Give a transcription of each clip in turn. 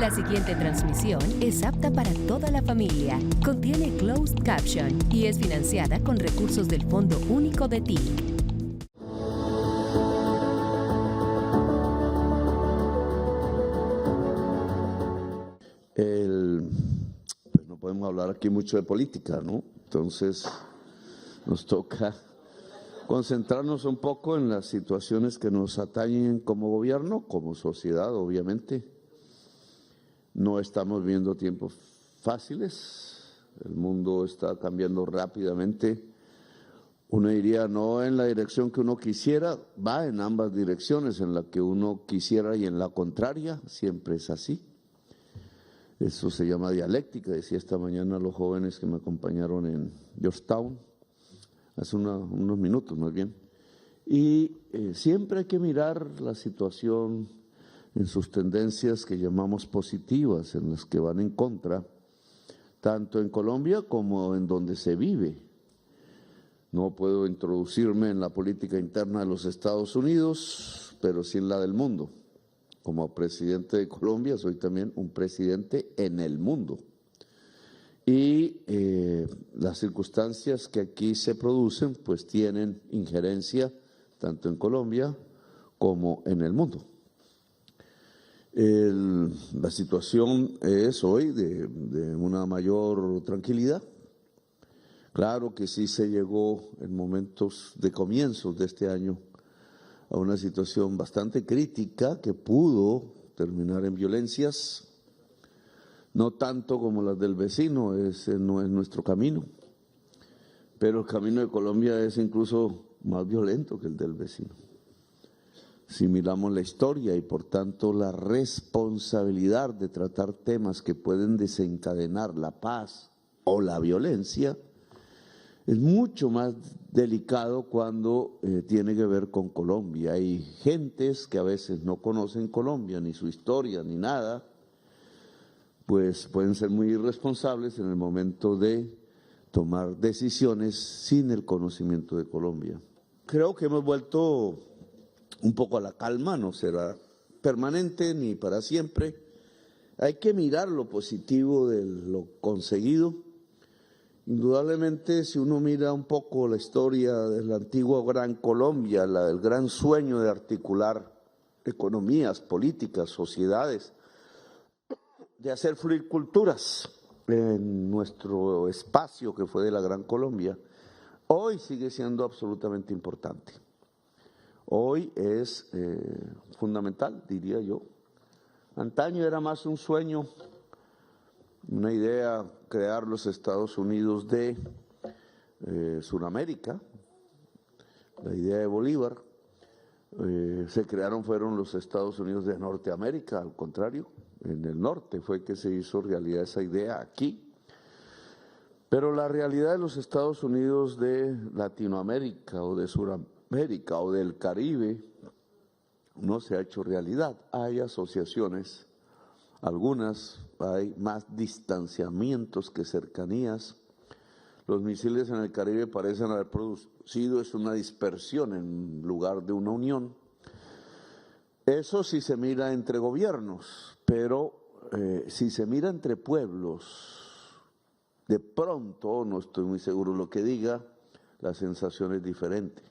La siguiente transmisión es apta para toda la familia. Contiene closed caption y es financiada con recursos del Fondo Único de TIC. Pues no podemos hablar aquí mucho de política, ¿no? Entonces nos toca concentrarnos un poco en las situaciones que nos atañen como gobierno, como sociedad, obviamente. No estamos viendo tiempos fáciles, el mundo está cambiando rápidamente. Uno diría no en la dirección que uno quisiera, va en ambas direcciones, en la que uno quisiera y en la contraria, siempre es así. Eso se llama dialéctica, decía esta mañana los jóvenes que me acompañaron en Georgetown, hace unos minutos más bien. Y siempre hay que mirar la situación en sus tendencias que llamamos positivas, en las que van en contra, tanto en Colombia como en donde se vive. No puedo introducirme en la política interna de los Estados Unidos, pero sí en la del mundo. Como presidente de Colombia, soy también un presidente en el mundo. Y las circunstancias que aquí se producen, pues tienen injerencia tanto en Colombia como en el mundo. La situación es hoy de una mayor tranquilidad. Claro que sí se llegó en momentos de comienzos de este año a una situación bastante crítica que pudo terminar en violencias, no tanto como las del vecino, ese no es nuestro camino, pero el camino de Colombia es incluso más violento que el del vecino. Si miramos la historia y por tanto la responsabilidad de tratar temas que pueden desencadenar la paz o la violencia, es mucho más delicado cuando tiene que ver con Colombia. Hay gentes que a veces no conocen Colombia, ni su historia, ni nada, pues pueden ser muy irresponsables en el momento de tomar decisiones sin el conocimiento de Colombia. Creo que hemos vuelto un poco a la calma, no será permanente ni para siempre. Hay que mirar lo positivo de lo conseguido. Indudablemente, si uno mira un poco la historia de la antigua Gran Colombia, el gran sueño de articular economías, políticas, sociedades, de hacer fluir culturas en nuestro espacio que fue de la Gran Colombia, hoy sigue siendo absolutamente importante. Hoy es fundamental, diría yo. Antaño era más un sueño, una idea, crear los Estados Unidos de Sudamérica, la idea de Bolívar. Fueron los Estados Unidos de Norteamérica, al contrario, en el norte fue que se hizo realidad esa idea aquí. Pero la realidad de los Estados Unidos de Latinoamérica o de Sudamérica o del Caribe no se ha hecho realidad. Hay asociaciones, algunas, hay más distanciamientos que cercanías. Los misiles en el Caribe parecen haber producido una dispersión en lugar de una unión. Eso sí se mira entre gobiernos, pero si se mira entre pueblos, de pronto, no estoy muy seguro lo que diga, la sensación es diferente.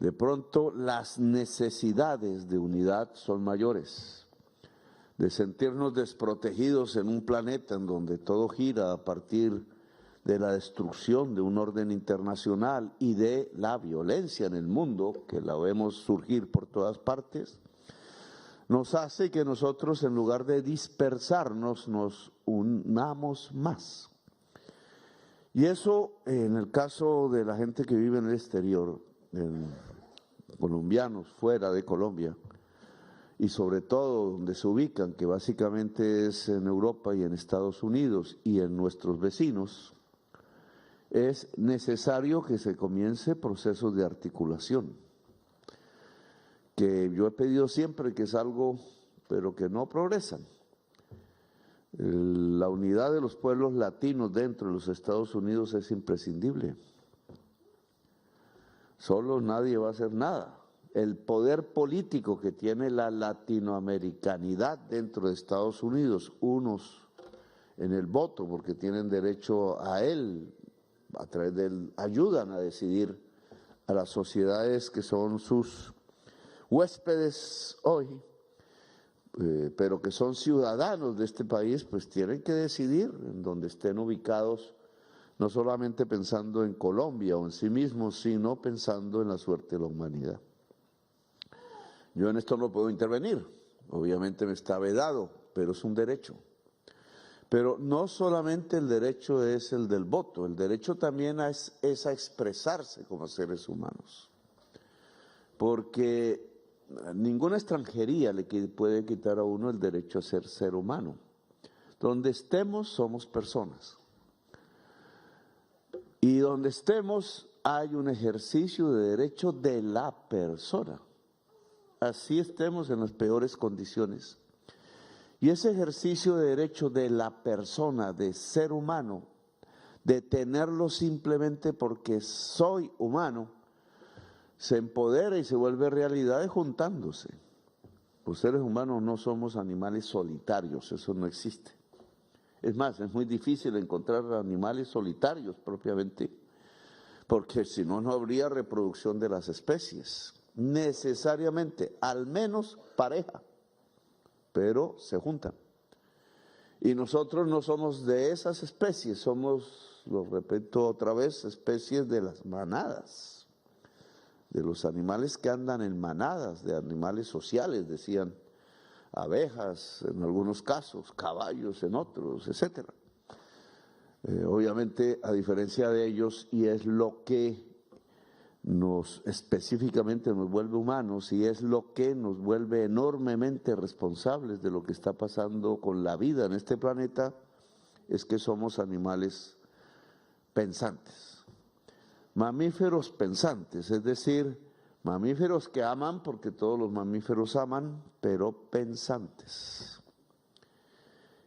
De pronto las necesidades de unidad son mayores, de sentirnos desprotegidos en un planeta en donde todo gira a partir de la destrucción de un orden internacional y de la violencia en el mundo, que la vemos surgir por todas partes, nos hace que nosotros, en lugar de dispersarnos, nos unamos más. Y eso, en el caso de la gente que vive en el exterior, colombianos fuera de Colombia, y sobre todo donde se ubican, que básicamente es en Europa y en Estados Unidos y en nuestros vecinos, es necesario que se comience procesos de articulación, que yo he pedido siempre, que es algo, pero que no progresan. La unidad de los pueblos latinos dentro de los Estados Unidos es imprescindible. Solo nadie va a hacer nada. el poder político que tiene la latinoamericanidad dentro de Estados Unidos, unos en el voto porque tienen derecho a él, a través de él ayudan a decidir a las sociedades que son sus huéspedes hoy, pero que son ciudadanos de este país, pues tienen que decidir en donde estén ubicados, no solamente pensando en Colombia o en sí mismos, sino pensando en la suerte de la humanidad. Yo en esto no puedo intervenir, obviamente me está vedado, pero es un derecho. Pero no solamente el derecho es el del voto, el derecho también es a expresarse como seres humanos. Porque ninguna extranjería le puede quitar a uno el derecho a ser humano. Donde estemos somos personas. Y donde estemos hay un ejercicio de derecho de la persona. Así estemos en las peores condiciones. Y ese ejercicio de derecho de la persona, de ser humano, de tenerlo simplemente porque soy humano, se empodera y se vuelve realidad juntándose. Los seres humanos no somos animales solitarios, eso no existe. Es más, es muy difícil encontrar animales solitarios propiamente, porque si no, no habría reproducción de las especies. Necesariamente, al menos pareja, pero se juntan. Y nosotros no somos de esas especies, somos, lo repito otra vez, especies de las manadas, de los animales que andan en manadas, de animales sociales, decían, abejas en algunos casos, caballos en otros, etc. Obviamente, a diferencia de ellos, y es lo que específicamente nos vuelve humanos y es lo que nos vuelve enormemente responsables de lo que está pasando con la vida en este planeta, es que somos animales pensantes, mamíferos pensantes, es decir, mamíferos que aman porque todos los mamíferos aman, pero pensantes.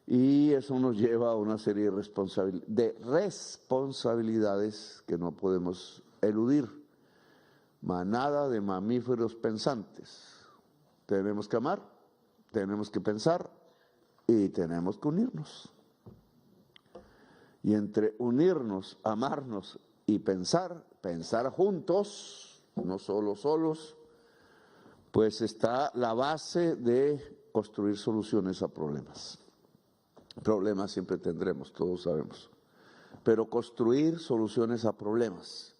Y eso nos lleva a una serie de responsabilidades que no podemos eludir. Manada de mamíferos pensantes. Tenemos que amar, tenemos que pensar y tenemos que unirnos. Y entre unirnos, amarnos y pensar juntos, no solo solos, pues está la base de construir soluciones a problemas. Problemas siempre tendremos, todos sabemos, pero construir soluciones a problemas.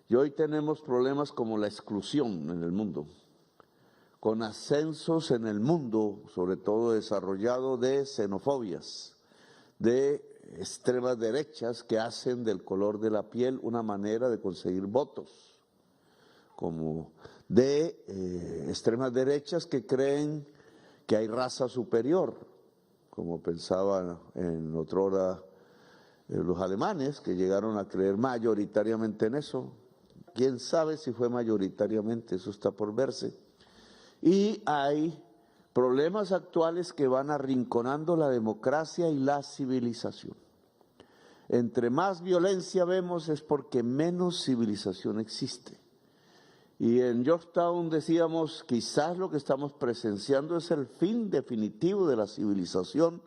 Y hoy tenemos problemas como la exclusión en el mundo, con ascensos en el mundo, sobre todo desarrollado de xenofobias, de extremas derechas que hacen del color de la piel una manera de conseguir votos, como de extremas derechas que creen que hay raza superior, como pensaban en otrora los alemanes, que llegaron a creer mayoritariamente en eso. Quién sabe si fue mayoritariamente, eso está por verse. Y hay problemas actuales que van arrinconando la democracia y la civilización. Entre más violencia vemos es porque menos civilización existe. Y en Georgetown decíamos, quizás lo que estamos presenciando es el fin definitivo de la civilización,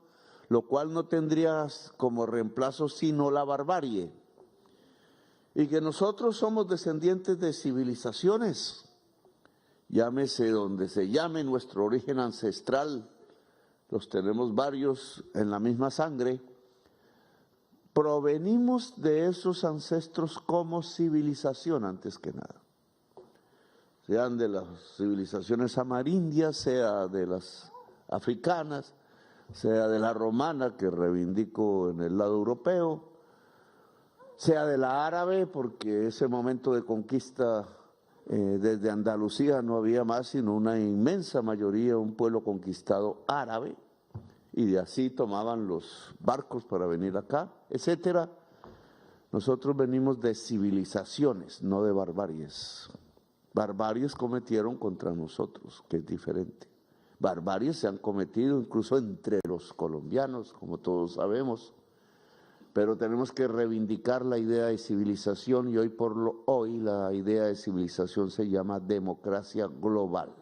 lo cual no tendría como reemplazo sino la barbarie. Y que nosotros somos descendientes de civilizaciones, llámese donde se llame nuestro origen ancestral, los tenemos varios en la misma sangre, provenimos de esos ancestros como civilización antes que nada. Sean de las civilizaciones amerindias, sea de las africanas, sea de la romana que reivindico en el lado europeo, sea de la árabe, porque ese momento de conquista desde Andalucía no había más sino una inmensa mayoría, un pueblo conquistado árabe, y de así tomaban los barcos para venir acá, etcétera. Nosotros venimos de civilizaciones, no de barbaries. Barbaries cometieron contra nosotros, que es diferente. Barbaries se han cometido incluso entre los colombianos, como todos sabemos, pero tenemos que reivindicar la idea de civilización y hoy la idea de civilización se llama democracia global.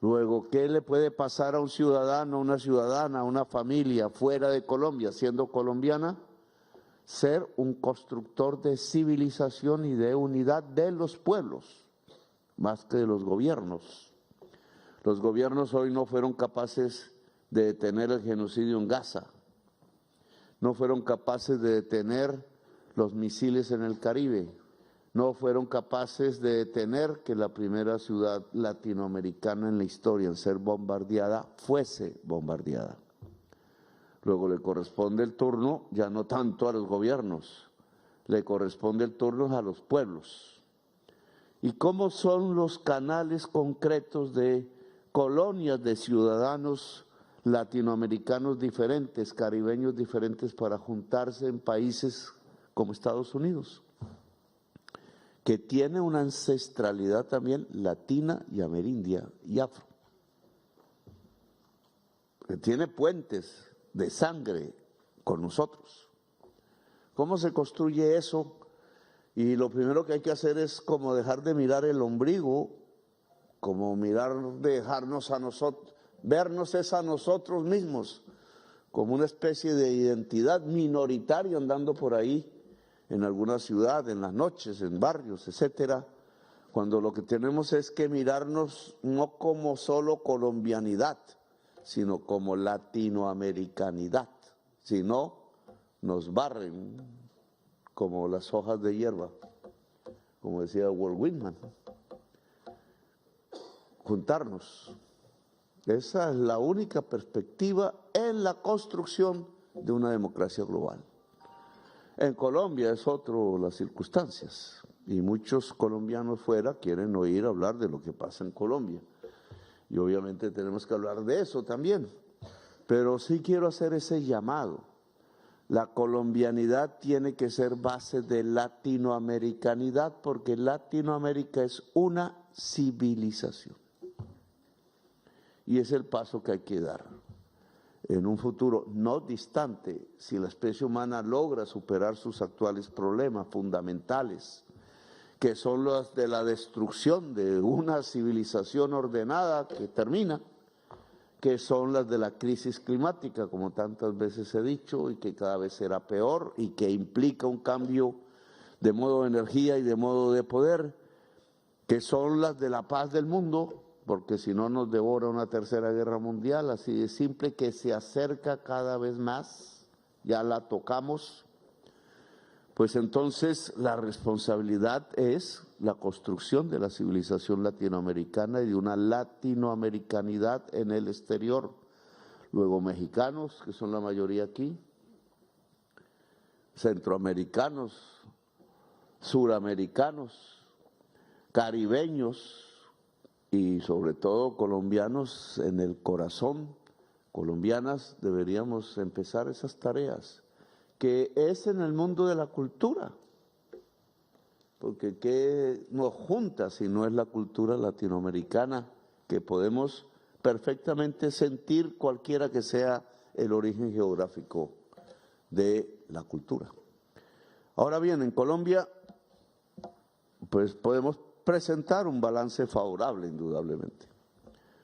Luego, ¿qué le puede pasar a un ciudadano, a una ciudadana, a una familia fuera de Colombia, siendo colombiana? Ser un constructor de civilización y de unidad de los pueblos, más que de los gobiernos. Los gobiernos hoy no fueron capaces de detener el genocidio en Gaza, no fueron capaces de detener los misiles en el Caribe, no fueron capaces de detener que la primera ciudad latinoamericana en la historia en ser bombardeada fuese bombardeada. Luego le corresponde el turno ya no tanto a los gobiernos, le corresponde el turno a los pueblos. ¿Y cómo son los canales concretos de colonias de ciudadanos latinoamericanos diferentes, caribeños diferentes, para juntarse en países como Estados Unidos, que tiene una ancestralidad también latina y amerindia y afro, que tiene puentes de sangre con nosotros? ¿Cómo se construye eso? Y lo primero que hay que hacer es como dejar de mirar el ombligo, como dejarnos a nosotros, vernos es a nosotros mismos, como una especie de identidad minoritaria andando por ahí en alguna ciudad, en las noches, en barrios, etcétera, cuando lo que tenemos es que mirarnos no como solo colombianidad, sino como latinoamericanidad, si no nos barren como las hojas de hierba, como decía Walt Whitman. Juntarnos. Esa es la única perspectiva en la construcción de una democracia global. En Colombia es otro las circunstancias, y muchos colombianos fuera quieren oír hablar de lo que pasa en Colombia. Y obviamente tenemos que hablar de eso también, pero sí quiero hacer ese llamado. La colombianidad tiene que ser base de latinoamericanidad, porque Latinoamérica es una civilización. Y es el paso que hay que dar. En un futuro no distante, si la especie humana logra superar sus actuales problemas fundamentales, que son los de la destrucción de una civilización ordenada que termina, que son las de la crisis climática, como tantas veces he dicho, y que cada vez será peor, y que implica un cambio de modo de energía y de modo de poder, que son las de la paz del mundo, porque si no nos devora una tercera guerra mundial, así de simple, que se acerca cada vez más, ya la tocamos. Pues entonces la responsabilidad es la construcción de la civilización latinoamericana y de una latinoamericanidad en el exterior. Luego mexicanos, que son la mayoría aquí, centroamericanos, suramericanos, caribeños y sobre todo colombianos en el corazón, colombianas. Deberíamos empezar esas tareas, que es en el mundo de la cultura, porque ¿qué nos junta si no es la cultura latinoamericana, que podemos perfectamente sentir cualquiera que sea el origen geográfico de la cultura? Ahora bien, en Colombia, pues podemos presentar un balance favorable, indudablemente.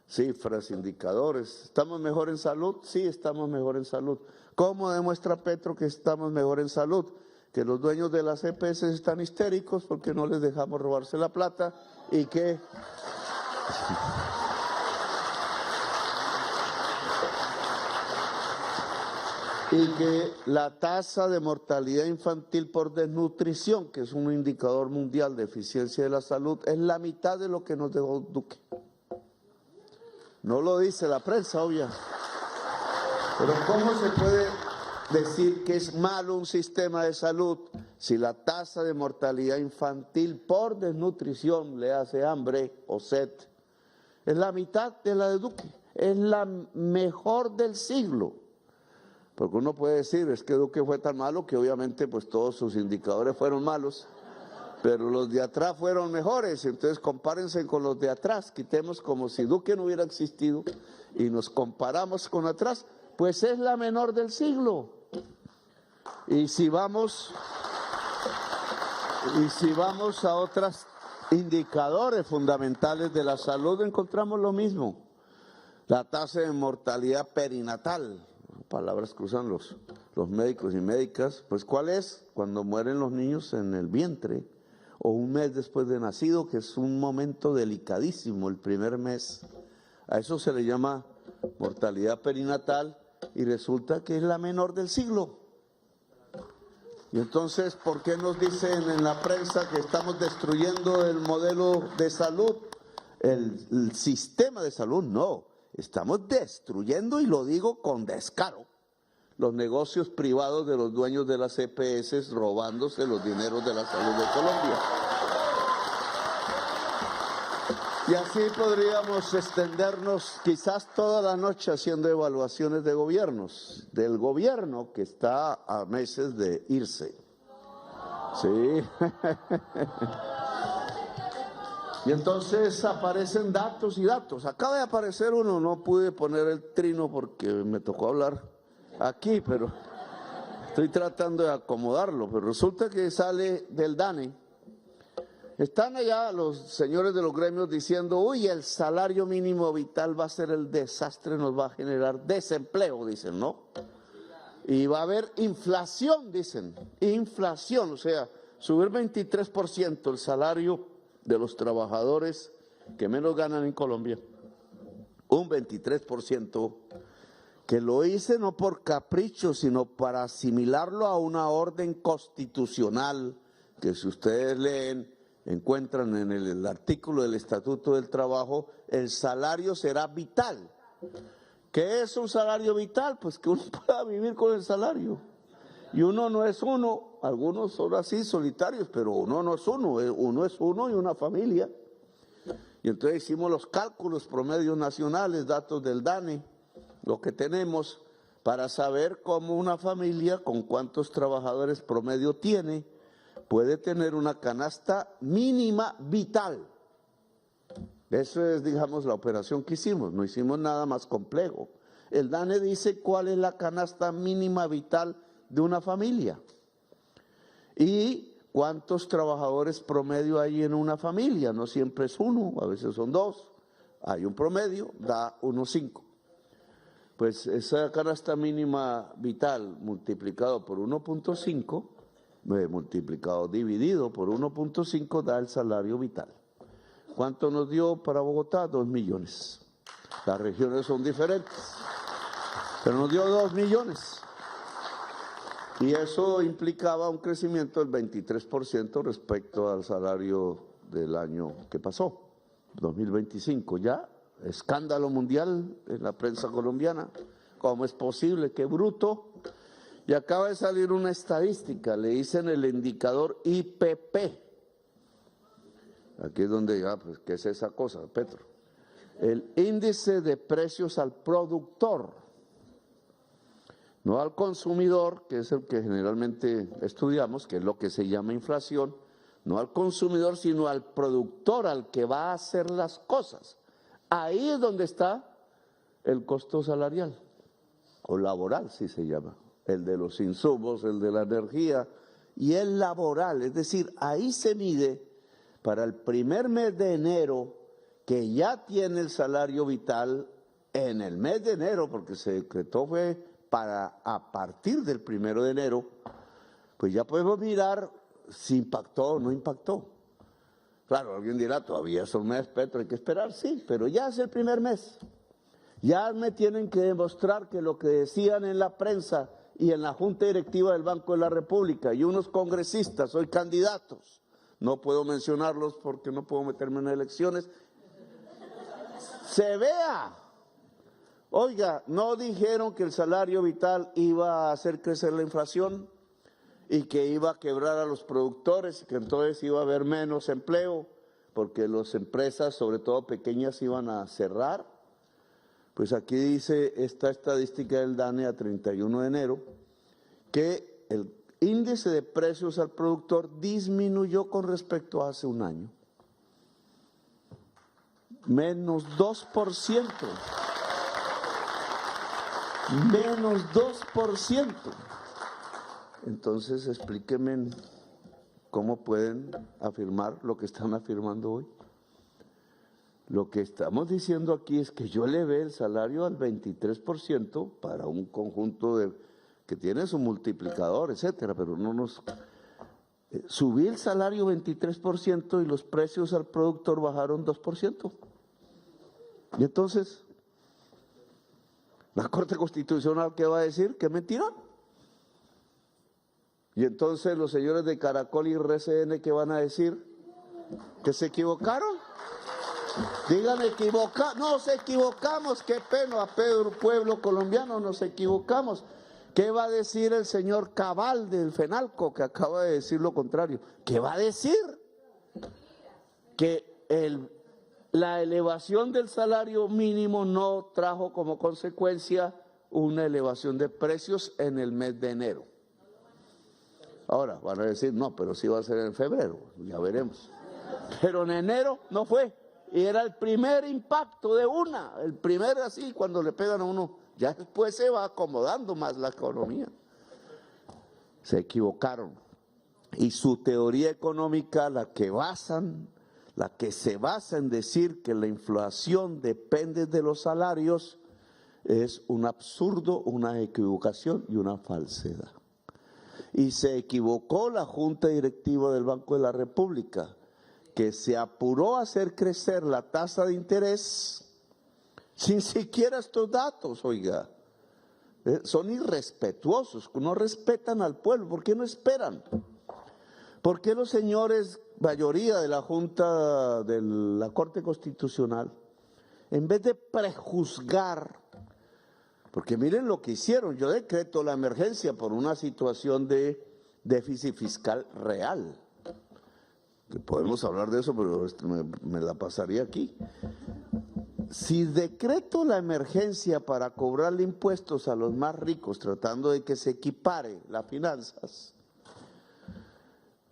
Cifras, indicadores. ¿Estamos mejor en salud? Sí, estamos mejor en salud. ¿Cómo demuestra Petro que estamos mejor en salud? Que los dueños de las EPS están histéricos porque no les dejamos robarse la plata y que la tasa de mortalidad infantil por desnutrición, que es un indicador mundial de eficiencia de la salud, es la mitad de lo que nos dejó Duque. No lo dice la prensa, obvia. Pero ¿cómo se puede decir que es malo un sistema de salud si la tasa de mortalidad infantil por desnutrición, le hace hambre o sed, es la mitad de la de Duque? Es la mejor del siglo. Porque uno puede decir, es que Duque fue tan malo que obviamente pues todos sus indicadores fueron malos, pero los de atrás fueron mejores. Entonces compárense con los de atrás, quitemos como si Duque no hubiera existido y nos comparamos con atrás, pues es la menor del siglo. Y si vamos a otros indicadores fundamentales de la salud, encontramos lo mismo. La tasa de mortalidad perinatal, palabras que usan los médicos y médicas, pues ¿cuál es? Cuando mueren los niños en el vientre o un mes después de nacido, que es un momento delicadísimo, el primer mes. A eso se le llama mortalidad perinatal y resulta que es la menor del siglo. Y entonces, ¿por qué nos dicen en la prensa que estamos destruyendo el modelo de salud? El sistema de salud, no. Estamos destruyendo, y lo digo con descaro, los negocios privados de los dueños de las EPS robándose los dineros de la salud de Colombia. Y así podríamos extendernos quizás toda la noche haciendo evaluaciones de gobiernos, del gobierno que está a meses de irse. Sí. Y entonces aparecen datos y datos. Acaba de aparecer uno, no pude poner el trino porque me tocó hablar aquí, pero estoy tratando de acomodarlo. Pero resulta que sale del DANE. Están allá los señores de los gremios diciendo, uy, el salario mínimo vital va a ser el desastre, nos va a generar desempleo, dicen, ¿no? Y va a haber inflación, dicen, inflación, o sea, subir 23% el salario de los trabajadores que menos ganan en Colombia, un 23%, que lo hice no por capricho, sino para asimilarlo a una orden constitucional, que si ustedes leen, encuentran en el artículo del Estatuto del Trabajo, el salario será vital. ¿Qué es un salario vital? Pues que uno pueda vivir con el salario. Y uno no es uno, algunos son así solitarios, pero uno no es uno y una familia. Y entonces hicimos los cálculos promedios nacionales, datos del DANE, lo que tenemos, para saber cómo una familia, con cuántos trabajadores promedio tiene, puede tener una canasta mínima vital. Eso es, digamos, la operación que hicimos, no hicimos nada más complejo. El DANE dice cuál es la canasta mínima vital de una familia y cuántos trabajadores promedio hay en una familia. No siempre es uno, a veces son dos, hay un promedio, da 1,5. Pues esa canasta mínima vital multiplicado por 1,5, dividido por 1,5 da el salario vital. ¿Cuánto nos dio para Bogotá? 2 millones. Las regiones son diferentes, pero nos dio 2 millones. Y eso implicaba un crecimiento del 23% respecto al salario del año que pasó, 2025. Ya, escándalo mundial en la prensa colombiana. ¿Cómo es posible? ¡Qué bruto! Y acaba de salir una estadística, le dicen el indicador IPP. Aquí es donde, pues, ¿qué es esa cosa, Petro? El índice de precios al productor, no al consumidor, que es el que generalmente estudiamos, que es lo que se llama inflación, no al consumidor, sino al productor, al que va a hacer las cosas. Ahí es donde está el costo salarial, o laboral, si se llama. El de los insumos, el de la energía y el laboral, es decir, ahí se mide para el primer mes de enero, que ya tiene el salario vital en el mes de enero, porque se decretó fue para a partir del 1 de enero, pues ya podemos mirar si impactó o no impactó. Claro, alguien dirá, todavía es un mes, Petro, hay que esperar, sí, pero ya es el primer mes. Ya me tienen que demostrar que lo que decían en la prensa y en la Junta Directiva del Banco de la República y unos congresistas, hoy candidatos, no puedo mencionarlos porque no puedo meterme en elecciones, se vea. Oiga, ¿no dijeron que el salario vital iba a hacer crecer la inflación y que iba a quebrar a los productores, que entonces iba a haber menos empleo porque las empresas, sobre todo pequeñas, iban a cerrar? Pues aquí dice esta estadística del DANE a 31 de enero que el índice de precios al productor disminuyó con respecto a hace un año. Menos 2%. Menos 2%. Entonces explíquenme cómo pueden afirmar lo que están afirmando hoy. Lo que estamos diciendo aquí es que yo elevé el salario al 23% para un conjunto que tiene su multiplicador, etcétera, pero no nos... subí el salario 23% y los precios al productor bajaron 2%. Y entonces, ¿la Corte Constitucional qué va a decir? ¿Que mentira? Y entonces los señores de Caracol y RCN, ¿qué van a decir? ¿Que se equivocaron? Digan nos equivocamos, qué pena, Pedro, pueblo colombiano, nos equivocamos. ¿Qué va a decir el señor Cabal del FENALCO, que acaba de decir lo contrario? ¿Qué va a decir? Que la elevación del salario mínimo no trajo como consecuencia una elevación de precios en el mes de enero. Ahora van a decir, no, pero sí va a ser en febrero, ya veremos. Pero en enero no fue, y era el primer impacto de el primer así, cuando le pegan a uno, ya después se va acomodando más la economía. Se equivocaron. Y su teoría económica, la que se basa en decir que la inflación depende de los salarios, es un absurdo, una equivocación y una falsedad. Y se equivocó la Junta Directiva del Banco de la República, que se apuró a hacer crecer la tasa de interés sin siquiera estos datos, oiga. Son irrespetuosos, no respetan al pueblo. ¿Por qué no esperan? ¿Por qué los señores, mayoría de la Junta de la Corte Constitucional, en vez de prejuzgar, porque miren lo que hicieron, yo decreto la emergencia por una situación de déficit fiscal real, que podemos hablar de eso, pero me la pasaría aquí. Si decreto la emergencia para cobrarle impuestos a los más ricos, tratando de que se equipare las finanzas,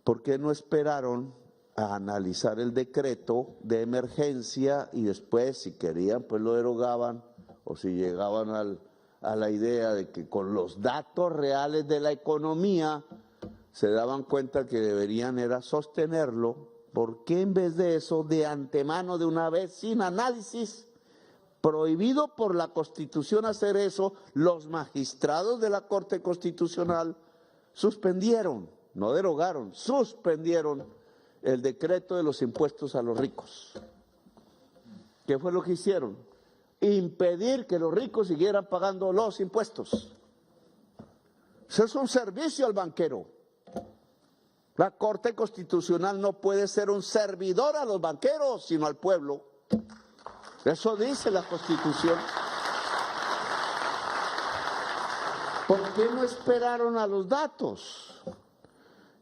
¿por qué no esperaron a analizar el decreto de emergencia y después, si querían, pues lo derogaban, o si llegaban a la idea de que con los datos reales de la economía se daban cuenta que deberían era sostenerlo? ¿Por qué en vez de eso, de antemano, de una vez, sin análisis, prohibido por la Constitución hacer eso, los magistrados de la Corte Constitucional suspendieron, no derogaron, suspendieron el decreto de los impuestos a los ricos? ¿Qué fue lo que hicieron? Impedir que los ricos siguieran pagando los impuestos. Eso es un servicio al banquero. La Corte Constitucional no puede ser un servidor a los banqueros, sino al pueblo. Eso dice la Constitución. ¿Por qué no esperaron a los datos?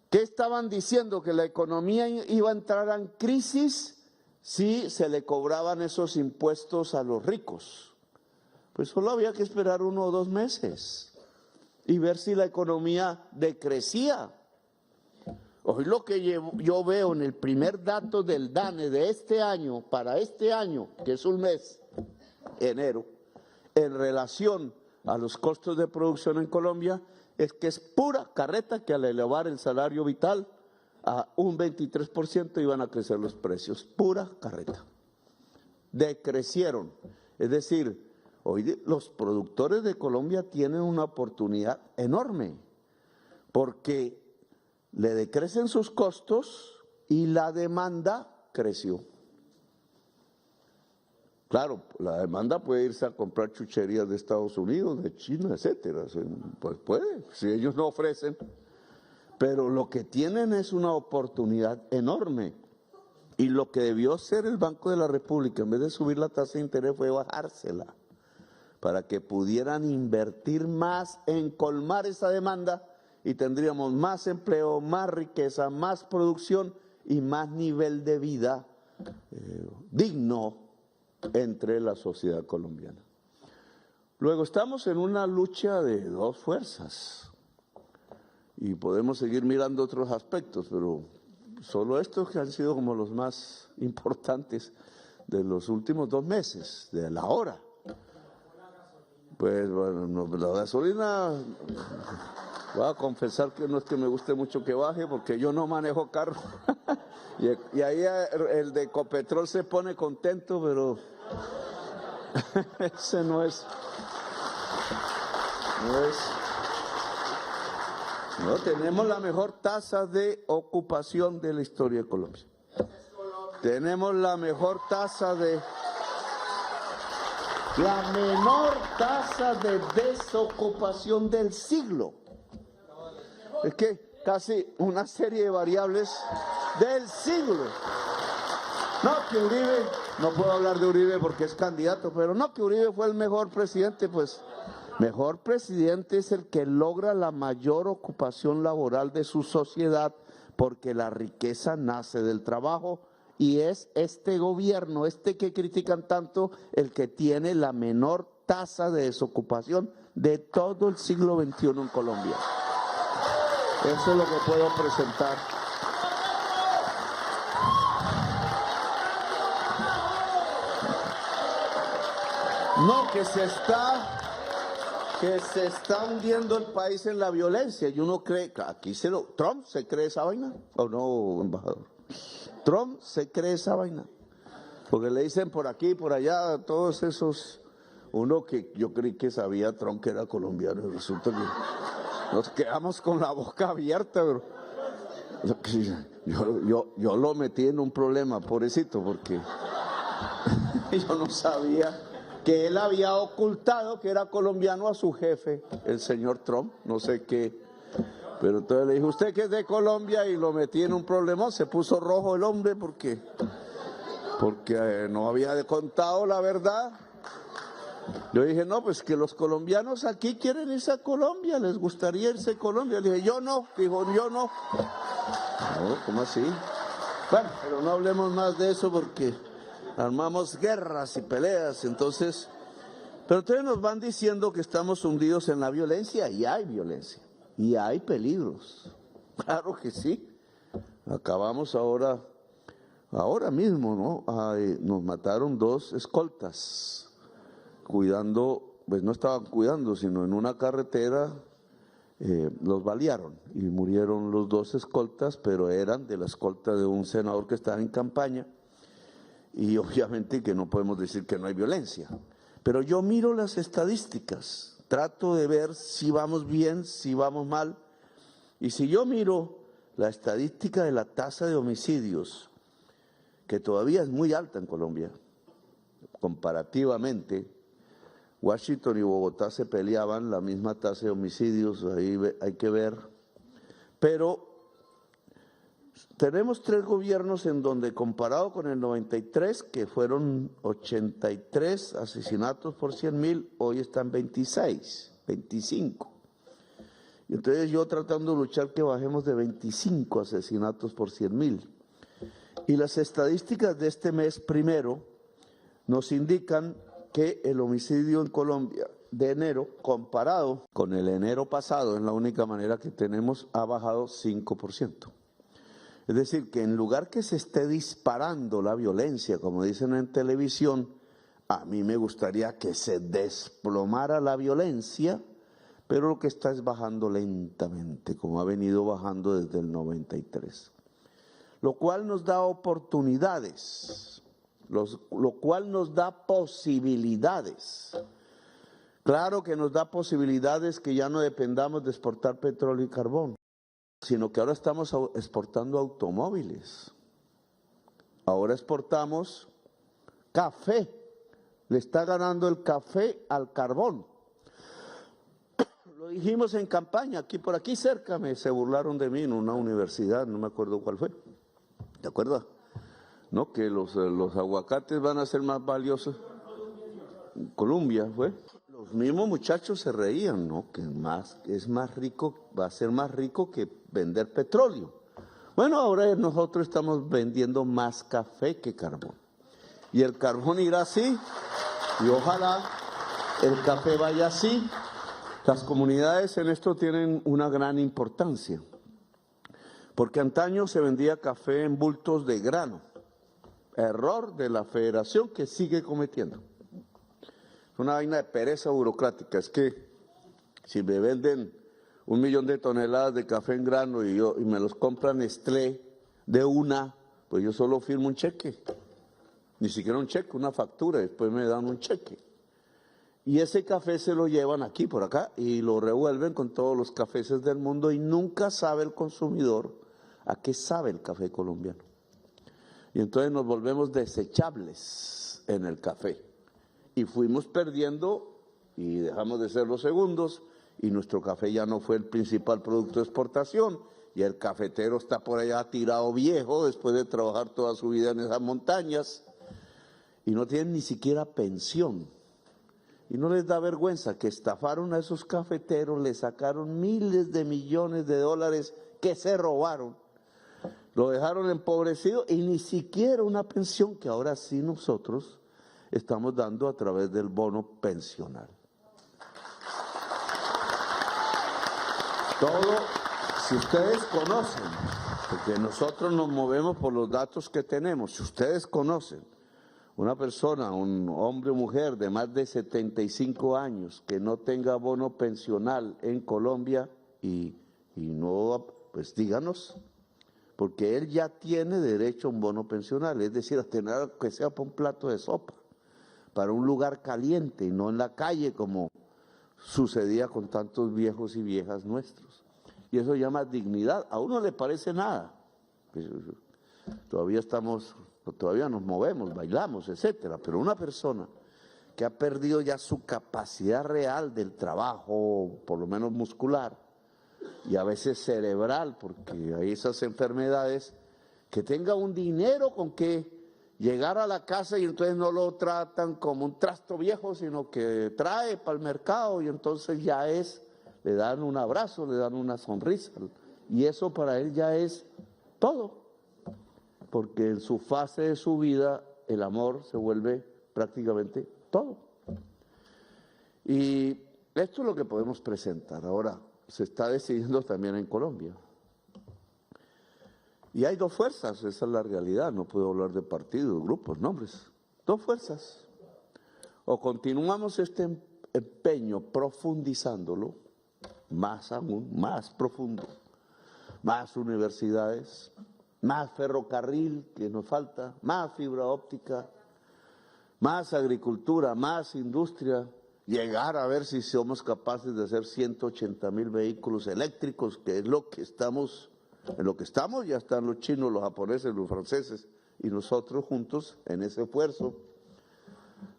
¿Qué estaban diciendo? ¿Que la economía iba a entrar en crisis si se le cobraban esos impuestos a los ricos? Pues solo había que esperar 1 o 2 meses y ver si la economía decrecía. Hoy lo que yo veo en el primer dato del DANE de este año, para este año, que es un mes, enero, en relación a los costos de producción en Colombia, es que es pura carreta, que al elevar el salario vital a un 23% iban a crecer los precios. Pura carreta. Decrecieron. Es decir, hoy los productores de Colombia tienen una oportunidad enorme, porque le decrecen sus costos y la demanda creció. Claro, la demanda puede irse a comprar chucherías de Estados Unidos, de China, etcétera. Pues puede, si ellos no ofrecen. Pero lo que tienen es una oportunidad enorme. Y lo que debió hacer el Banco de la República, en vez de subir la tasa de interés, fue bajársela, para que pudieran invertir más en colmar esa demanda, y tendríamos más empleo, más riqueza, más producción y más nivel de vida digno entre la sociedad colombiana. Luego, estamos en una lucha de 2 fuerzas y podemos seguir mirando otros aspectos, pero solo estos que han sido como los más importantes de los últimos 2 meses, de la hora. Pues bueno, la gasolina... Voy a confesar que no es que me guste mucho que baje, porque yo no manejo carro. y ahí el de Ecopetrol se pone contento, pero ese no es. No, tenemos la mejor tasa de ocupación de la historia de Colombia. Tenemos la mejor tasa de... La menor tasa de desocupación del siglo. Es que casi una serie de variables del siglo. No, que Uribe, no puedo hablar de Uribe porque es candidato, pero no, que Uribe fue el mejor presidente, pues mejor presidente es el que logra la mayor ocupación laboral de su sociedad, porque la riqueza nace del trabajo. Y es este gobierno, que critican tanto, el que tiene la menor tasa de desocupación de todo el siglo XXI en Colombia. Eso es lo que puedo presentar. No, que se está hundiendo el país en la violencia. Y uno cree, ¿Trump se cree esa vaina o no, embajador? Trump se cree esa vaina, porque le dicen por aquí, por allá, todos esos, uno que yo creí que sabía Trump que era colombiano, y resulta que nos quedamos con la boca abierta, pero yo lo metí en un problema, pobrecito, porque yo no sabía que él había ocultado que era colombiano a su jefe, el señor Trump, no sé qué. Pero entonces le dije, usted que es de Colombia, y lo metí en un problemón, se puso rojo el hombre porque no había contado la verdad. Yo dije, no, pues que los colombianos aquí quieren irse a Colombia, les gustaría irse a Colombia. Le dije, yo no, dijo, yo no. No, ¿cómo así? Bueno, pero no hablemos más de eso porque armamos guerras y peleas, entonces... Pero ustedes nos van diciendo que estamos hundidos en la violencia, y hay violencia. Y hay peligros, claro que sí. Acabamos ahora mismo, ¿no? Nos mataron 2 escoltas, cuidando, pues no estaban cuidando, sino en una carretera los balearon y murieron los 2 escoltas, pero eran de la escolta de un senador que estaba en campaña, y obviamente que no podemos decir que no hay violencia. Pero yo miro las estadísticas, trato de ver si vamos bien, si vamos mal. Y si yo miro la estadística de la tasa de homicidios, que todavía es muy alta en Colombia, comparativamente, Washington y Bogotá se peleaban la misma tasa de homicidios, ahí hay que ver. Pero tenemos 3 gobiernos en donde, comparado con el 93, que fueron 83 asesinatos por 100.000, hoy están 26, 25. Y entonces yo tratando de luchar que bajemos de 25 asesinatos por 100.000. Y las estadísticas de este mes primero nos indican que el homicidio en Colombia de enero, comparado con el enero pasado, en la única manera que tenemos, ha bajado 5%. Es decir, que en lugar que se esté disparando la violencia, como dicen en televisión, a mí me gustaría que se desplomara la violencia, pero lo que está es bajando lentamente, como ha venido bajando desde el 93. Lo cual nos da oportunidades, lo cual nos da posibilidades. Claro que nos da posibilidades que ya no dependamos de exportar petróleo y carbón, sino que ahora estamos exportando automóviles. Ahora exportamos café. Le está ganando el café al carbón. Lo dijimos en campaña, aquí por aquí cerca se burlaron de mí en una universidad, no me acuerdo cuál fue. ¿Te acuerdas? ¿No? Que los aguacates van a ser más valiosos. Colombia fue. Los mismos muchachos se reían, ¿no? Que es más rico, va a ser más rico que vender petróleo. Bueno, ahora nosotros estamos vendiendo más café que carbón. Y el carbón irá así, y ojalá el café vaya así. Las comunidades en esto tienen una gran importancia, porque antaño se vendía café en bultos de grano. Error de la federación que sigue cometiendo. Una vaina de pereza burocrática, es que si me venden 1 millón de toneladas de café en grano y me los compra Nestlé de una, pues yo solo firmo un cheque. Ni siquiera un cheque, una factura, después me dan un cheque. Y ese café se lo llevan aquí, por acá, y lo revuelven con todos los cafés del mundo y nunca sabe el consumidor a qué sabe el café colombiano. Y entonces nos volvemos desechables en el café. Y fuimos perdiendo y dejamos de ser los segundos y nuestro café ya no fue el principal producto de exportación y el cafetero está por allá tirado viejo después de trabajar toda su vida en esas montañas y no tienen ni siquiera pensión. Y no les da vergüenza que estafaron a esos cafeteros, le sacaron miles de millones de dólares que se robaron. Lo dejaron empobrecido y ni siquiera una pensión que ahora sí nosotros estamos dando a través del bono pensional. Todo, si ustedes conocen, porque nosotros nos movemos por los datos que tenemos, si ustedes conocen una persona, un hombre o mujer de más de 75 años que no tenga bono pensional en Colombia y no, pues díganos, porque él ya tiene derecho a un bono pensional, es decir, a tener que sea para un plato de sopa, para un lugar caliente y no en la calle como sucedía con tantos viejos y viejas nuestros. Y eso llama dignidad. A uno le parece nada. Todavía nos movemos, bailamos, etcétera. Pero una persona que ha perdido ya su capacidad real del trabajo, por lo menos muscular, y a veces cerebral, porque hay esas enfermedades, que tenga un dinero con que llegar a la casa y entonces no lo tratan como un trasto viejo, sino que trae para el mercado y entonces ya le dan un abrazo, le dan una sonrisa. Y eso para él ya es todo, porque en su fase de su vida el amor se vuelve prácticamente todo. Y esto es lo que podemos presentar. Ahora, se está decidiendo también en Colombia. Y hay dos fuerzas, esa es la realidad, no puedo hablar de partidos, grupos, nombres. Dos fuerzas. O continuamos este empeño profundizándolo, más aún, más profundo, más universidades, más ferrocarril que nos falta, más fibra óptica, más agricultura, más industria, llegar a ver si somos capaces de hacer 180,000 vehículos eléctricos, que es en lo que estamos, ya están los chinos, los japoneses, los franceses y nosotros juntos en ese esfuerzo.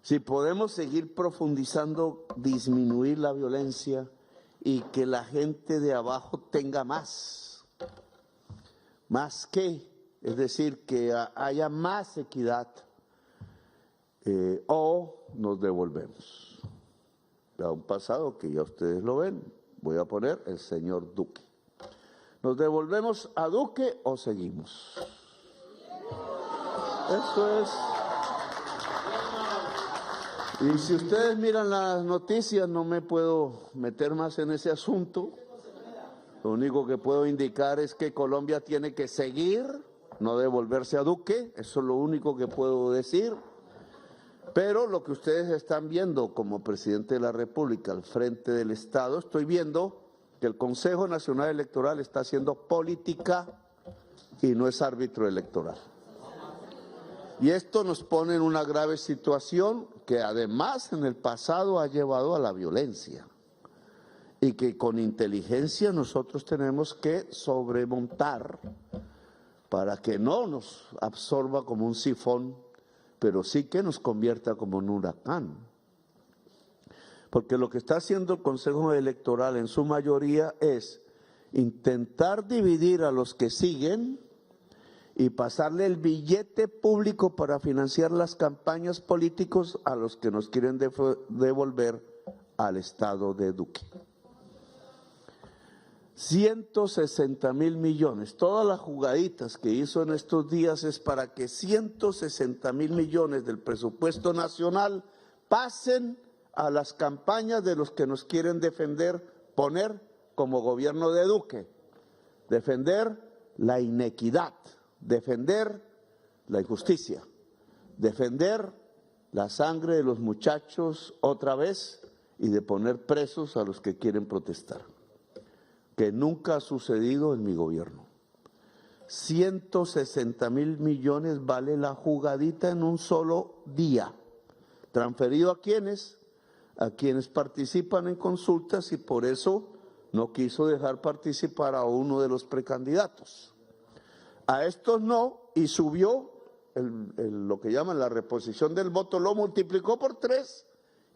Si podemos seguir profundizando, disminuir la violencia y que la gente de abajo tenga más que, es decir, que haya más equidad, o nos devolvemos a un pasado que ya ustedes lo ven. Voy a poner el señor Duque. ¿Nos devolvemos a Duque o seguimos? Eso es. Y si ustedes miran las noticias, no me puedo meter más en ese asunto. Lo único que puedo indicar es que Colombia tiene que seguir, no devolverse a Duque, eso es lo único que puedo decir. Pero lo que ustedes están viendo como presidente de la República al frente del Estado, estoy viendo que el Consejo Nacional Electoral está haciendo política y no es árbitro electoral. Y esto nos pone en una grave situación que además en el pasado ha llevado a la violencia y que con inteligencia nosotros tenemos que sobremontar para que no nos absorba como un sifón, pero sí que nos convierta como un huracán. Porque lo que está haciendo el Consejo Electoral en su mayoría es intentar dividir a los que siguen y pasarle el billete público para financiar las campañas políticas a los que nos quieren devolver al estado de Duque. 160,000 millones, todas las jugaditas que hizo en estos días es para que 160,000 millones del presupuesto nacional pasen a las campañas de los que nos quieren poner como gobierno de Duque, defender la inequidad, defender la injusticia, defender la sangre de los muchachos otra vez y de poner presos a los que quieren protestar. que nunca ha sucedido en mi gobierno. 160.000 millones vale la jugadita en un solo día. ¿Transferido a quiénes? A quienes participan en consultas, y por eso no quiso dejar participar a uno de los precandidatos. A estos no, y subió lo que llaman la reposición del voto, lo multiplicó por 3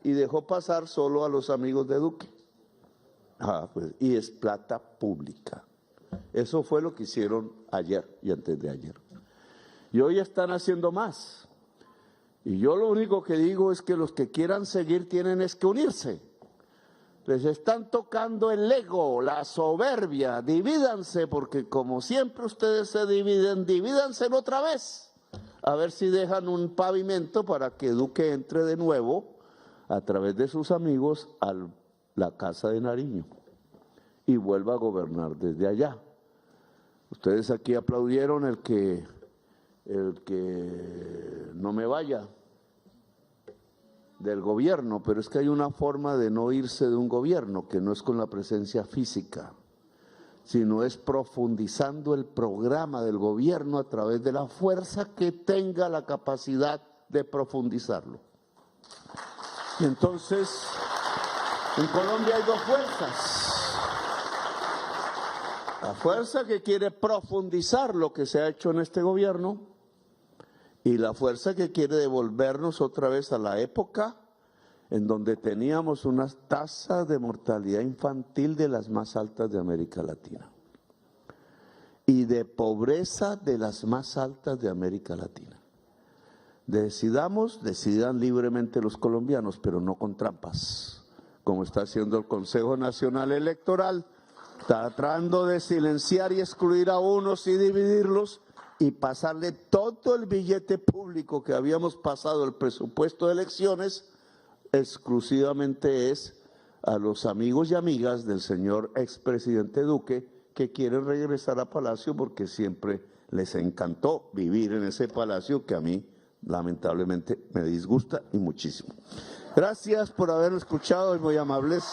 y dejó pasar solo a los amigos de Duque. Pues, y es plata pública. Eso fue lo que hicieron ayer y antes de ayer. Y hoy están haciendo más. Y yo lo único que digo es que los que quieran seguir tienen es que unirse. Les están tocando el ego, la soberbia. Divídanse, porque como siempre ustedes se dividen, divídanse otra vez. A ver si dejan un pavimento para que Duque entre de nuevo a través de sus amigos a la Casa de Nariño y vuelva a gobernar desde allá. Ustedes aquí aplaudieron el que no me vaya del gobierno, pero es que hay una forma de no irse de un gobierno, que no es con la presencia física, sino es profundizando el programa del gobierno a través de la fuerza que tenga la capacidad de profundizarlo. Y entonces, en Colombia hay dos fuerzas. La fuerza que quiere profundizar lo que se ha hecho en este gobierno y la fuerza que quiere devolvernos otra vez a la época en donde teníamos una tasa de mortalidad infantil de las más altas de América Latina y de pobreza de las más altas de América Latina. Decidan libremente los colombianos, pero no con trampas, como está haciendo el Consejo Nacional Electoral, tratando de silenciar y excluir a unos y dividirlos y pasarle todo el billete público que habíamos pasado, el presupuesto de elecciones, exclusivamente es a los amigos y amigas del señor expresidente Duque, que quieren regresar a Palacio porque siempre les encantó vivir en ese palacio que a mí lamentablemente me disgusta y muchísimo. Gracias por haberme escuchado y muy amables.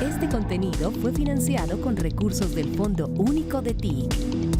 Este contenido fue financiado con recursos del Fondo Único de TIC.